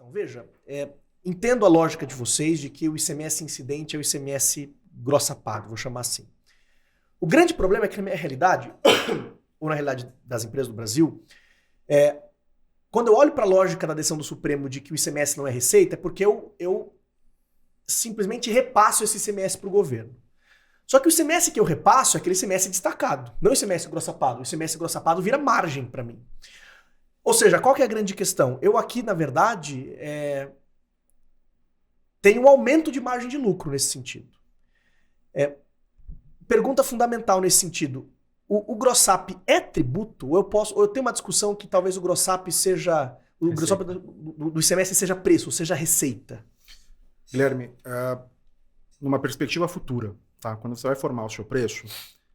Então, veja, entendo a lógica de vocês de que o ICMS incidente é o ICMS grossa paga, vou chamar assim. O grande problema é que na minha realidade, ou na realidade das empresas do Brasil, quando eu olho para a lógica da decisão do Supremo de que o ICMS não é receita, é porque eu simplesmente repasso esse ICMS para o governo. Só que o ICMS que eu repasso é aquele ICMS destacado, não o ICMS grossapado. O ICMS grossapado vira margem para mim. Ou seja, qual que é a grande questão? Eu aqui, na verdade, tenho um aumento de margem de lucro nesse sentido. Pergunta fundamental nesse sentido. O grossap é tributo? Ou eu tenho uma discussão que talvez o grossap seja... O grossap do ICMS seja preço, ou seja receita. Guilherme, numa perspectiva futura, tá? Quando você vai formar o seu preço,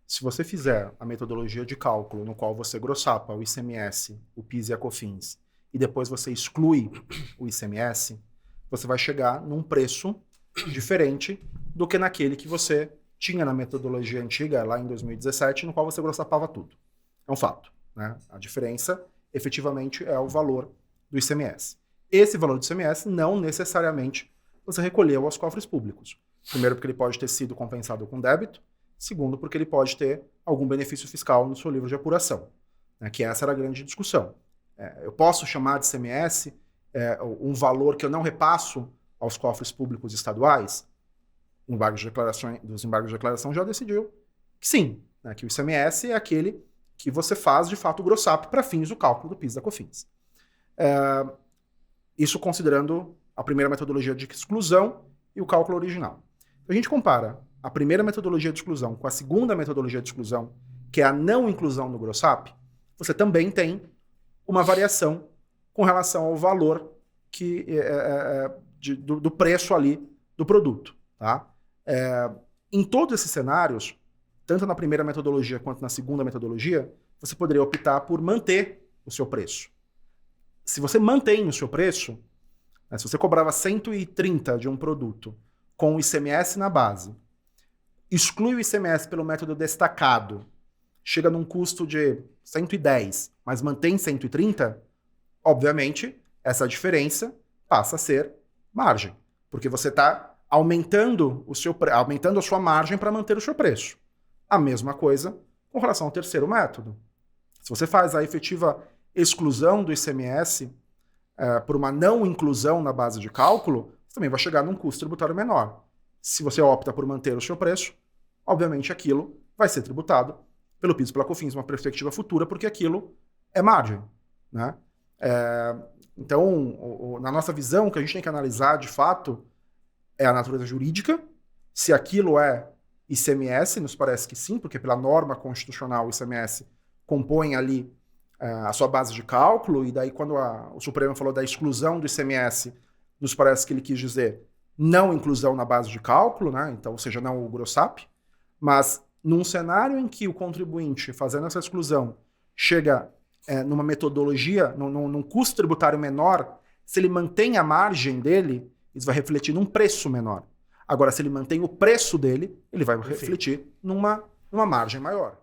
se você fizer a metodologia de cálculo no qual você grossapa o ICMS, o PIS e a COFINS, e depois você exclui o ICMS, você vai chegar num preço diferente do que naquele que você tinha na metodologia antiga, lá em 2017, no qual você grossapava tudo. É um fato, né? A diferença, efetivamente, é o valor do ICMS. Esse valor do ICMS não necessariamente você recolheu aos cofres públicos. Primeiro, porque ele pode ter sido compensado com débito. Segundo, porque ele pode ter algum benefício fiscal no seu livro de apuração, né? Que essa era a grande discussão. Eu posso chamar de ICMS um valor que eu não repasso aos cofres públicos estaduais? Dos embargos de declaração já decidiu que sim, né? Que o ICMS é aquele que você faz, de fato, o grossap para fins do cálculo do PIS e da COFINS. Isso considerando a primeira metodologia de exclusão e o cálculo original. A gente compara a primeira metodologia de exclusão com a segunda metodologia de exclusão, que é a não inclusão no grossap, você também tem uma variação com relação ao valor do preço ali do produto. Tá? Em todos esses cenários, tanto na primeira metodologia quanto na segunda metodologia, você poderia optar por manter o seu preço. Se você mantém o seu preço, né, se você cobrava 130 de um produto com o ICMS na base, exclui o ICMS pelo método destacado, chega num custo de 110, mas mantém 130, obviamente, essa diferença passa a ser margem, porque você está aumentando a sua margem para manter o seu preço. A mesma coisa com relação ao terceiro método. Se você faz a efetiva exclusão do ICMS por uma não inclusão na base de cálculo, você também vai chegar num custo tributário menor. Se você opta por manter o seu preço, obviamente aquilo vai ser tributado pelo PIS e pela COFINS, uma perspectiva futura, porque aquilo é margem, né? Então, na nossa visão, o que a gente tem que analisar, de fato, é a natureza jurídica. Se aquilo é ICMS, nos parece que sim, porque pela norma constitucional o ICMS compõe ali a sua base de cálculo, e daí quando o Supremo falou da exclusão do ICMS, nos parece que ele quis dizer não inclusão na base de cálculo, né? Então, ou seja, não o grossap, mas num cenário em que o contribuinte, fazendo essa exclusão, chega numa metodologia, num custo tributário menor, se ele mantém a margem dele, isso vai refletir num preço menor. Agora, se ele mantém o preço dele, ele vai refletir numa margem maior.